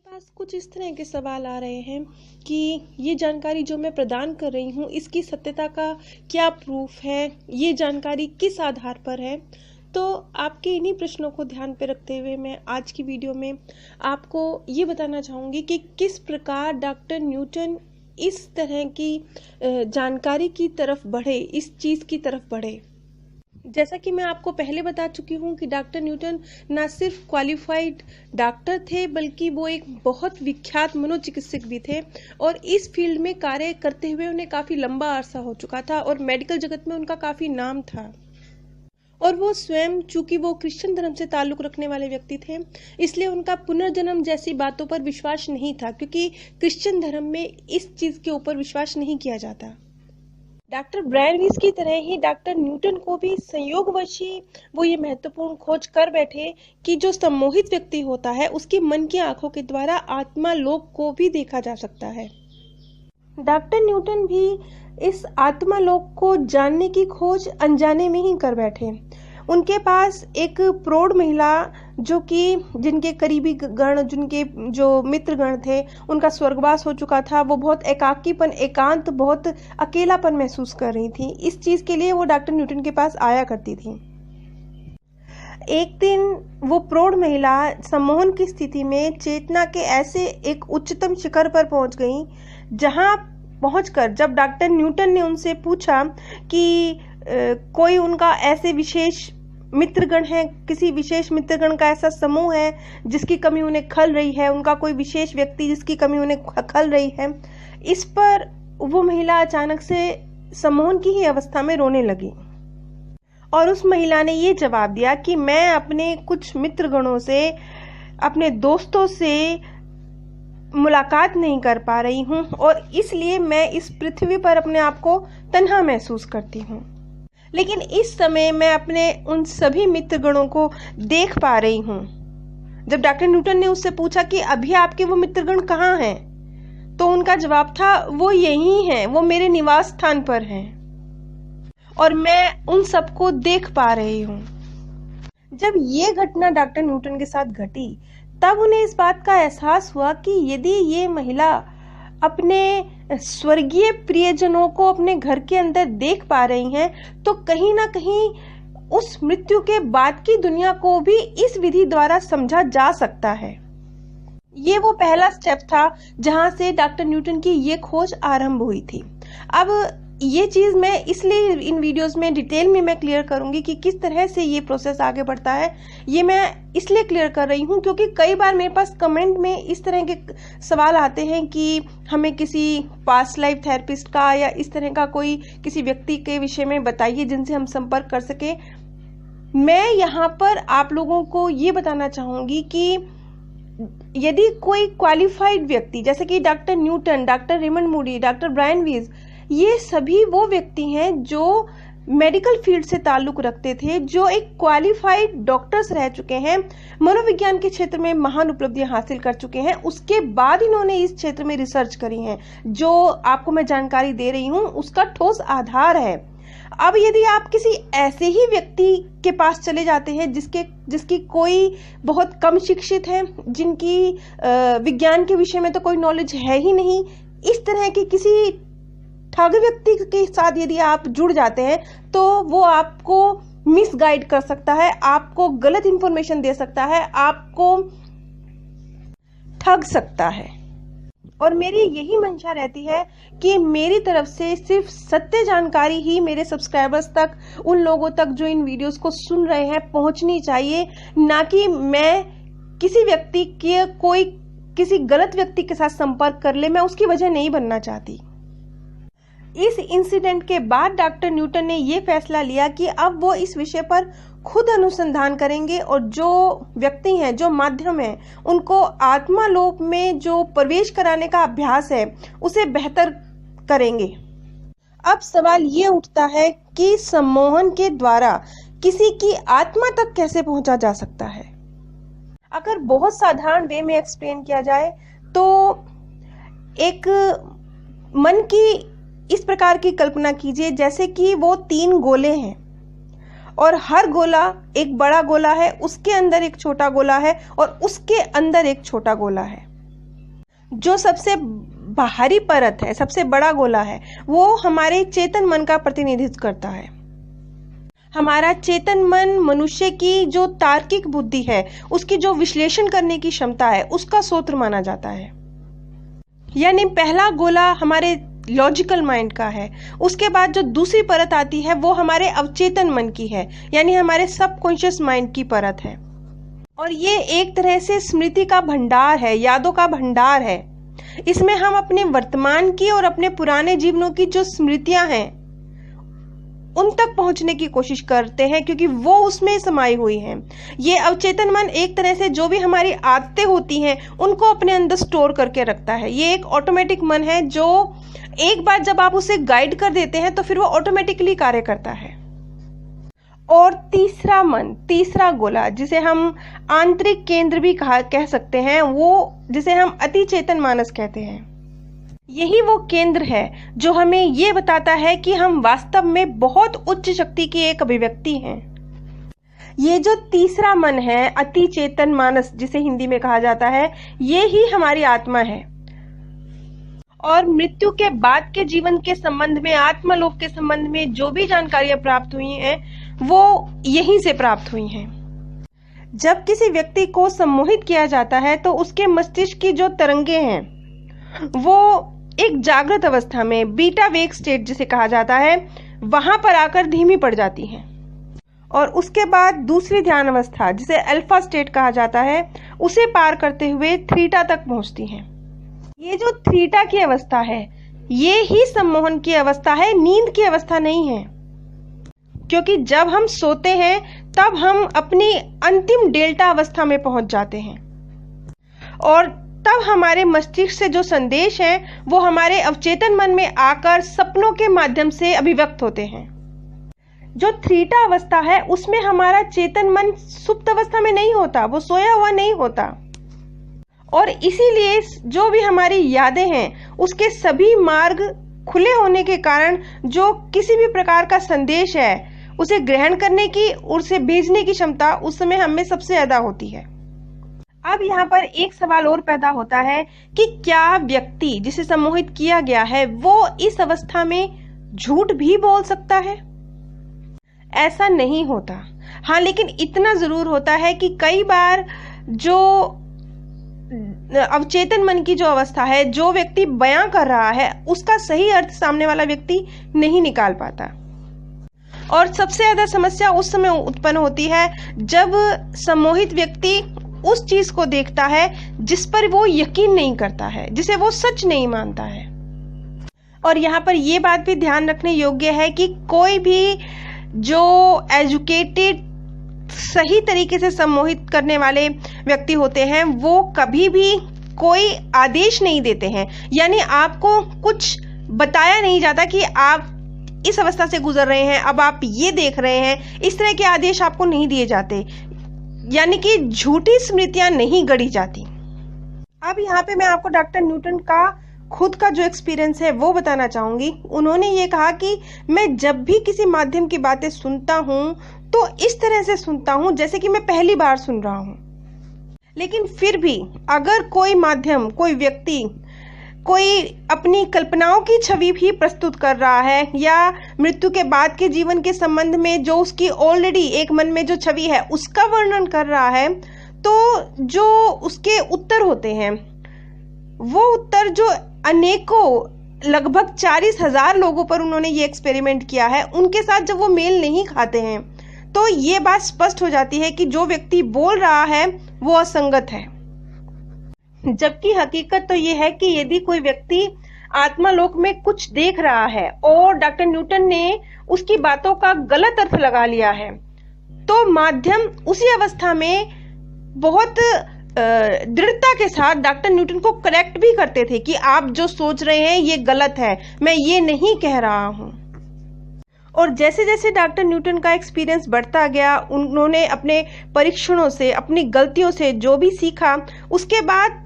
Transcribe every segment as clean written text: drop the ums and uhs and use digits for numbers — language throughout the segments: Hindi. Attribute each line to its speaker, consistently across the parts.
Speaker 1: पास कुछ इस तरह के सवाल आ रहे हैं कि ये जानकारी जो मैं प्रदान कर रही हूँ इसकी सत्यता का क्या प्रूफ है, ये जानकारी किस आधार पर है। तो आपके इन्हीं प्रश्नों को ध्यान पे रखते हुए मैं आज की वीडियो में आपको ये बताना चाहूँगी कि किस प्रकार डॉक्टर न्यूटन इस तरह की जानकारी की तरफ बढ़े, इस चीज़ की तरफ बढ़े। जैसा कि मैं आपको पहले बता चुकी हूँ कि डॉक्टर न्यूटन ना सिर्फ क्वालिफाइड डॉक्टर थे बल्कि वो एक बहुत विख्यात मनोचिकित्सक भी थे और इस फील्ड में कार्य करते हुए उन्हें काफ़ी लंबा अरसा हो चुका था और मेडिकल जगत में उनका काफ़ी नाम था। और वो स्वयं, चूंकि वो क्रिश्चियन धर्म से ताल्लुक़ रखने वाले व्यक्ति थे, इसलिए उनका पुनर्जन्म जैसी बातों पर विश्वास नहीं था, क्योंकि क्रिश्चियन धर्म में इस चीज़ के ऊपर विश्वास नहीं किया जाता। डॉक्टर ब्रायन वीस की तरह ही डॉक्टर न्यूटन को भी संयोगवश ही वो ये महत्वपूर्ण खोज कर बैठे कि जो सम्मोहित व्यक्ति होता है उसकी मन की आंखों के द्वारा आत्मा लोक को भी देखा जा सकता है। डॉक्टर न्यूटन भी इस आत्मा लोक को जानने की खोज अनजाने में ही कर बैठे। उनके पास एक प्रौढ़ महिला जो कि जिनके करीबी गण, जिनके जो मित्र गण थे, उनका स्वर्गवास हो चुका था, वो बहुत एकाकीपन, एकांत, बहुत अकेलापन महसूस कर रही थी। इस चीज़ के लिए वो डॉक्टर न्यूटन के पास आया करती थी। एक दिन वो प्रौढ़ महिला सम्मोहन की स्थिति में चेतना के ऐसे एक उच्चतम शिखर पर पहुंच गई, जहां पहुंचकर जब डॉक्टर न्यूटन ने उनसे पूछा कि कोई उनका ऐसे विशेष मित्रगण है, किसी विशेष मित्रगण का ऐसा समूह है जिसकी कमी उन्हें खल रही है, उनका कोई विशेष व्यक्ति जिसकी कमी उन्हें खल रही है, इस पर वो महिला अचानक से सम्मोहन की ही अवस्था में रोने लगी। और उस महिला ने ये जवाब दिया कि मैं अपने कुछ मित्रगणों से, अपने दोस्तों से मुलाकात नहीं कर पा रही हूँ और इसलिए मैं इस पृथ्वी पर अपने आप को तन्हा महसूस करती हूँ। लेकिन इस समय मैं अपने उन सभी मित्रगणों को देख पा रही हूँ। जब डॉक्टर न्यूटन ने उससे पूछा कि अभी आपके वो मित्रगण कहाँ हैं, तो उनका जवाब था, वो यही हैं, वो मेरे निवास स्थान पर हैं और मैं उन सबको देख पा रही हूँ। जब ये घटना डॉक्टर न्यूटन के साथ घटी, तब उन्हें इस बात का एहसास हुआ कि यदि ये महिला अपने स्वर्गीय प्रियजनों को अपने घर के अंदर देख पा रही हैं, तो कहीं ना कहीं उस मृत्यु के बाद की दुनिया को भी इस विधि द्वारा समझा जा सकता है। ये वो पहला स्टेप था जहां से डॉक्टर न्यूटन की ये खोज आरंभ हुई थी। अब ये चीज़ मैं इसलिए इन वीडियोस में डिटेल में मैं क्लियर करूंगी कि किस तरह से ये प्रोसेस आगे बढ़ता है। ये मैं इसलिए क्लियर कर रही हूँ क्योंकि कई बार मेरे पास कमेंट में इस तरह के सवाल आते हैं कि हमें किसी पास्ट लाइफ थेरेपिस्ट का या इस तरह का कोई किसी व्यक्ति के विषय में बताइए जिनसे हम संपर्क कर सकें। मैं यहाँ पर आप लोगों को ये बताना चाहूँगी कि यदि कोई क्वालिफाइड व्यक्ति, जैसे कि doctor Newton, doctor Raymond Moody, doctor Brian Weiss, ये सभी वो व्यक्ति हैं जो मेडिकल फील्ड से ताल्लुक रखते थे, जो एक क्वालिफाइड डॉक्टर्स रह चुके हैं, मनोविज्ञान के क्षेत्र में महान उपलब्धियां हासिल कर चुके हैं। उसके बाद इन्होंने इस क्षेत्र में रिसर्च करी है। जो आपको मैं जानकारी दे रही हूँ उसका ठोस आधार है। अब यदि आप किसी ऐसे ही व्यक्ति के पास चले जाते हैं जिसकी कोई बहुत कम शिक्षित है, जिनकी विज्ञान के विषय में तो कोई नॉलेज है ही नहीं, इस तरह की किसी ठग व्यक्ति के साथ यदि आप जुड़ जाते हैं तो वो आपको मिसगाइड कर सकता है, आपको गलत इंफॉर्मेशन दे सकता है, आपको ठग सकता है। और मेरी यही मंशा रहती है कि मेरी तरफ से सिर्फ सत्य जानकारी ही मेरे सब्सक्राइबर्स तक, उन लोगों तक जो इन वीडियोस को सुन रहे हैं, पहुंचनी चाहिए, ना कि मैं किसी व्यक्ति के किसी गलत व्यक्ति के साथ संपर्क कर ले। मैं उसकी वजह नहीं बनना चाहती। इस इंसिडेंट के बाद डॉक्टर न्यूटन ने यह फैसला लिया कि अब वो इस विषय पर खुद अनुसंधान करेंगे और जो व्यक्ति हैं, जो माध्यम है, उनको आत्मालोक में जो प्रवेश कराने का अभ्यास है उसे बेहतर करेंगे। अब सवाल ये उठता है कि सम्मोहन के द्वारा किसी की आत्मा तक कैसे पहुंचा जा सकता है। अगर बहुत साधारण वे में एक्सप्लेन किया जाए तो एक मन की इस प्रकार की कल्पना कीजिए जैसे कि वो 3 गोले हैं और हर गोला एक बड़ा गोला है, उसके अंदर एक छोटा गोला है और उसके अंदर एक छोटा गोला है। जो सबसे बाहरी परत है, सबसे बड़ा गोला है, वो हमारे चेतन मन का प्रतिनिधित्व करता है। हमारा चेतन मन मनुष्य की जो तार्किक बुद्धि है, उसकी जो विश्लेषण करने की क्षमता है, उसका स्रोत माना जाता है। यानी पहला गोला हमारे लॉजिकल माइंड का है। उसके बाद जो दूसरी परत आती है वो हमारे अवचेतन मन की है, यानी हमारे सबकॉन्शियस माइंड की परत है। और ये एक तरह से स्मृति का भंडार है, यादों का भंडार है। इसमें हम अपने वर्तमान की और अपने पुराने जीवनों की जो स्मृतियां हैं उन तक पहुंचने की कोशिश करते हैं, क्योंकि वो उसमें समाई हुई हैं। ये अवचेतन मन एक तरह से जो भी हमारी आदतें होती हैं उनको अपने अंदर स्टोर करके रखता है। ये एक ऑटोमेटिक मन है जो एक बार जब आप उसे गाइड कर देते हैं तो फिर वो ऑटोमेटिकली कार्य करता है। और तीसरा मन, तीसरा गोला, जिसे हम आंतरिक केंद्र भी कह सकते हैं, वो जिसे हम अति चेतन मानस कहते हैं, यही वो केंद्र है जो हमें ये बताता है कि हम वास्तव में बहुत उच्च शक्ति की एक अभिव्यक्ति हैं। ये जो तीसरा मन है, अति चेतन मानस जिसे हिंदी में कहा जाता है, ये ही हमारी आत्मा है। और मृत्यु के बाद के जीवन के संबंध में, आत्मलोक के संबंध में जो भी जानकारियां प्राप्त हुई हैं वो यहीं से प्राप्त हुई हैं। जब किसी व्यक्ति को सम्मोहित किया जाता है तो उसके मस्तिष्क की जो तरंगे हैं वो एक जागृत अवस्था में, बीटा वेग स्टेट जिसे कहा जाता है, वहां पर आकर धीमी पड़ जाती हैं। और उसके बाद दूसरी ध्यान अवस्था जिसे अल्फा स्टेट कहा जाता है, उसे पार करते हुए थीटा तक पहुंचती हैं। ये जो थीटा की अवस्था है ये ही सम्मोहन की अवस्था है, नींद की अवस्था नहीं है। क्योंकि जब हम सोते हैं तब हम अपनी अंतिम डेल्टा अवस्था में पहुंच जाते हैं और तब हमारे मस्तिष्क से जो संदेश है वो हमारे अवचेतन मन में आकर सपनों के माध्यम से अभिव्यक्त होते हैं। जो थीटा अवस्था है उसमें हमारा चेतन मन सुप्त अवस्था में नहीं होता, वो सोया हुआ नहीं होता। और इसीलिए जो भी हमारी यादें हैं उसके सभी मार्ग खुले होने के कारण जो किसी भी प्रकार का संदेश है उसे ग्रहण करने की और उसे भेजने की क्षमता उस समय हमें सबसे ज्यादा होती है। अब यहाँ पर एक सवाल और पैदा होता है कि क्या व्यक्ति जिसे सम्मोहित किया गया है वो इस अवस्था में झूठ भी बोल सकता है? ऐसा नहीं होता। हाँ, लेकिन इतना जरूर होता है कि कई बार जो अवचेतन मन की जो अवस्था है, जो व्यक्ति बयां कर रहा है, उसका सही अर्थ सामने वाला व्यक्ति नहीं निकाल पाता। और सबसे ज्यादा समस्या उस समय उत्पन्न होती है जब सम्मोहित व्यक्ति उस चीज को देखता है जिस पर वो यकीन नहीं करता है, जिसे वो सच नहीं मानता है। और यहाँ पर ये बात भी ध्यान रखने योग्य है कि कोई भी जो एजुकेटेड, सही तरीके से सम्मोहित करने वाले व्यक्ति होते हैं वो कभी भी कोई आदेश नहीं देते हैं। यानी आपको कुछ बताया नहीं जाता कि आप इस अवस्था से गुजर रहे हैं, अब आप ये देख रहे हैं, इस तरह के आदेश आपको नहीं दिए जाते। यानी कि झूठी स्मृतियां नहीं गढ़ी जाती। अब यहाँ पे मैं आपको डॉक्टर न्यूटन का खुद का जो एक्सपीरियंस है वो बताना चाहूंगी। उन्होंने ये कहा कि मैं जब भी किसी माध्यम की बातें सुनता हूं तो इस तरह से सुनता हूं जैसे कि मैं पहली बार सुन रहा हूं। लेकिन फिर भी अगर कोई माध्यम, कोई व्यक्ति, कोई अपनी कल्पनाओं की छवि भी प्रस्तुत कर रहा है या मृत्यु के बाद के जीवन के संबंध में जो उसकी ऑलरेडी एक मन में जो छवि है उसका वर्णन कर रहा है, तो जो उसके उत्तर होते हैं वो उत्तर जो अनेकों, लगभग 40,000 लोगों पर उन्होंने ये एक्सपेरिमेंट किया है, उनके साथ जब वो मेल नहीं खाते हैं तो ये बात स्पष्ट हो जाती है कि जो व्यक्ति बोल रहा है वो असंगत है। जबकि हकीकत तो ये है कि यदि कोई व्यक्ति आत्मालोक में कुछ देख रहा है और डॉक्टर न्यूटन ने उसकी बातों का गलत अर्थ लगा लिया है तो माध्यम उसी अवस्था में बहुत दृढ़ता के साथ डॉक्टर न्यूटन को करेक्ट भी करते थे कि आप जो सोच रहे हैं ये गलत है, मैं ये नहीं कह रहा हूं। और जैसे जैसे डॉक्टर न्यूटन का एक्सपीरियंस बढ़ता गया, उन्होंने अपने परीक्षणों से, अपनी गलतियों से जो भी सीखा, उसके बाद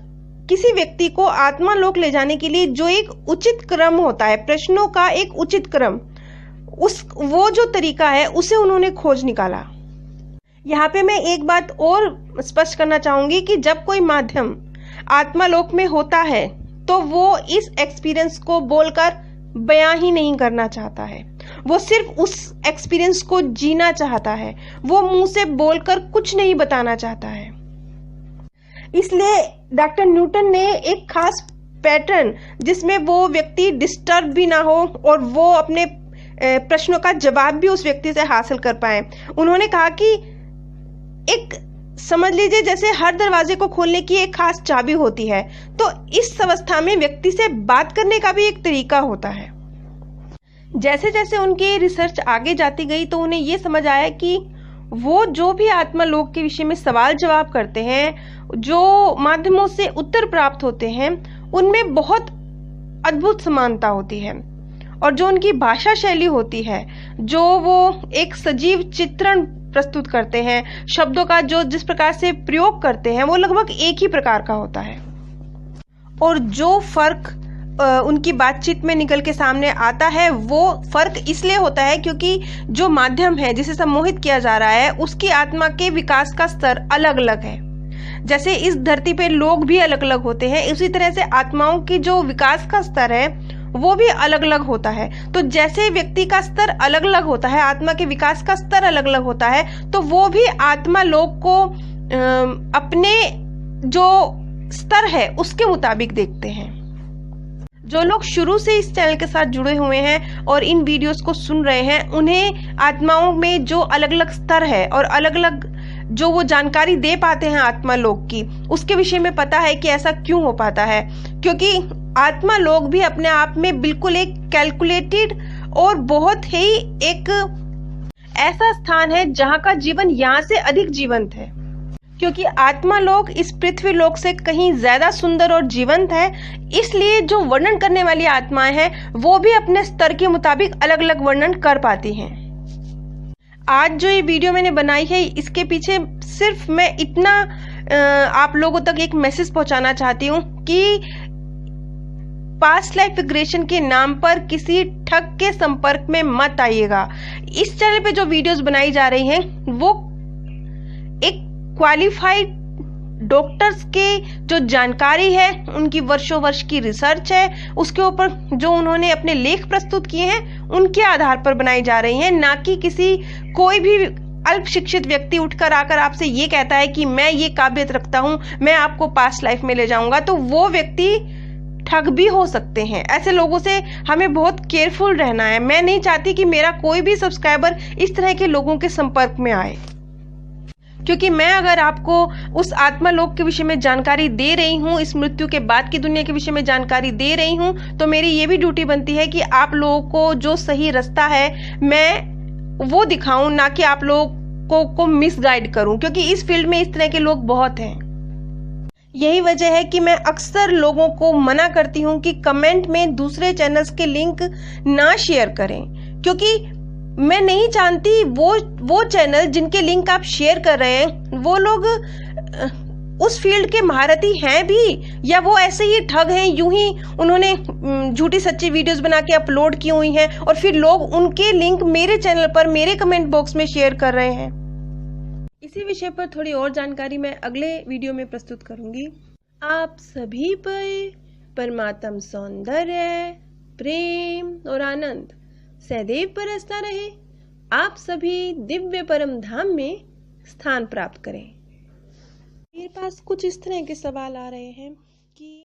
Speaker 1: किसी व्यक्ति को आत्मालोक ले जाने के लिए जो एक उचित क्रम होता है, प्रश्नों का एक उचित क्रम, वो जो तरीका है उसे उन्होंने खोज निकाला। यहाँ पे मैं एक बात और स्पष्ट करना चाहूंगी कि जब कोई माध्यम आत्मालोक में होता है तो वो इस एक्सपीरियंस को बोलकर बयां ही नहीं करना चाहता है। वो सिर्फ उस एक्सपीरियंस को जीना चाहता है, वो मुंह से बोलकर कुछ नहीं बताना चाहता है। इसलिए डॉक्टर न्यूटन ने एक खास पैटर्न, जिसमें वो व्यक्ति डिस्टर्ब भी ना हो और वो अपने प्रश्नों का जवाब भी उस व्यक्ति से हासिल कर पाए, उन्होंने कहा कि एक समझ लीजिए जैसे हर दरवाजे को खोलने की एक खास चाबी होती है, तो इस अवस्था में व्यक्ति से बात करने का भी एक तरीका होता है। जैसे जैसे उनकी रिसर्च आगे जाती गई तो उन्हें ये समझ आया कि वो जो भी आत्मालोक के विषय में सवाल जवाब करते हैं, जो माध्यमों से उत्तर प्राप्त होते हैं, उनमें बहुत अद्भुत समानता होती है। और जो उनकी भाषा शैली होती है, जो वो एक सजीव चित्रण प्रस्तुत करते हैं, शब्दों का जो जिस प्रकार से प्रयोग करते हैं, वो लगभग एक ही प्रकार का होता है। और जो फर्क उनकी बातचीत में निकल के सामने आता है, वो फर्क इसलिए होता है क्योंकि जो माध्यम है जिसे सम्मोहित किया जा रहा है, उसकी आत्मा के विकास का स्तर अलग अलग है। जैसे इस धरती पे लोग भी अलग अलग होते हैं, उसी तरह से आत्माओं की जो विकास का स्तर है वो भी अलग अलग होता है। तो जैसे व्यक्ति का स्तर अलग अलग होता है, आत्मा के विकास का स्तर अलग अलग होता है, तो वो भी आत्मा लोक को अपने जो स्तर है उसके मुताबिक देखते हैं। जो लोग शुरू से इस चैनल के साथ जुड़े हुए हैं और इन वीडियोस को सुन रहे हैं, उन्हें आत्माओं में जो अलग अलग स्तर है और अलग अलग जो वो जानकारी दे पाते हैं आत्मा लोक की, उसके विषय में पता है कि ऐसा क्यों हो पाता है। क्योंकि आत्मा लोक भी अपने आप में बिल्कुल एक कैलकुलेटेड और बहुत ही एक ऐसा स्थान है जहाँ का जीवन यहाँ से अधिक जीवंत है। क्योंकि आत्मा लोक इस पृथ्वी लोक से कहीं ज्यादा सुंदर और जीवंत है, इसलिए जो वर्णन करने वाली आत्माएं हैं वो भी अपने स्तर के मुताबिक अलग अलग वर्णन कर पाती हैं। आज जो ये वीडियो मैंने बनाई है, इसके पीछे सिर्फ मैं इतना आप लोगों तक एक मैसेज पहुंचाना चाहती हूँ कि पास्ट लाइफ रिग्रेशन के नाम पर किसी ठग के संपर्क में मत आइएगा। इस चैनल पे जो वीडियोस बनाई जा रही हैं वो एक क्वालिफाइड डॉक्टर्स के जो जानकारी है, उनकी वर्षों वर्ष की रिसर्च है, उसके ऊपर जो उन्होंने अपने लेख प्रस्तुत किए हैं उनके आधार पर बनाई जा रही हैं, ना कि किसी कोई भी अल्प शिक्षित व्यक्ति उठकर आकर आपसे ये कहता है कि मैं ये काबिलियत रखता हूं, मैं आपको पास्ट लाइफ में ले जाऊंगा। तो वो व्यक्ति ठग भी हो सकते हैं। ऐसे लोगों से हमें बहुत केयरफुल रहना है। मैं नहीं चाहती कि मेरा कोई भी सब्सक्राइबर इस तरह के लोगों के संपर्क में आए, क्योंकि मैं अगर आपको उस आत्मालोक के विषय में जानकारी दे रही हूँ, इस मृत्यु के बाद की दुनिया के विषय में जानकारी दे रही हूँ, तो मेरी ये भी ड्यूटी बनती है कि आप लोगों को जो सही रास्ता है मैं वो दिखाऊं, ना कि आप लोगों को मिसगाइड करूं। क्योंकि इस फील्ड में इस तरह के लोग बहुत हैं। यही वजह है कि मैं अक्सर लोगों को मना करती हूं कि कमेंट में दूसरे चैनल्स के लिंक ना शेयर करें, क्योंकि मैं नहीं जानती वो चैनल जिनके लिंक आप शेयर कर रहे हैं वो लोग उस फील्ड के महारथी हैं भी, या वो ऐसे ही ठग हैं, यूं ही उन्होंने झूठी सच्ची वीडियोस बना के अपलोड की हुई हैं और फिर लोग उनके लिंक मेरे चैनल पर मेरे कमेंट बॉक्स में शेयर कर रहे हैं। इसी विषय पर थोड़ी और जानकारी मैं अगले वीडियो में प्रस्तुत करूंगी। आप सभी पर परमात्म सौंदर्य, प्रेम और आनंद सदैव बरसता रहे। आप सभी दिव्य परम धाम में स्थान प्राप्त करें। मेरे पास कुछ इस तरह के सवाल आ रहे हैं कि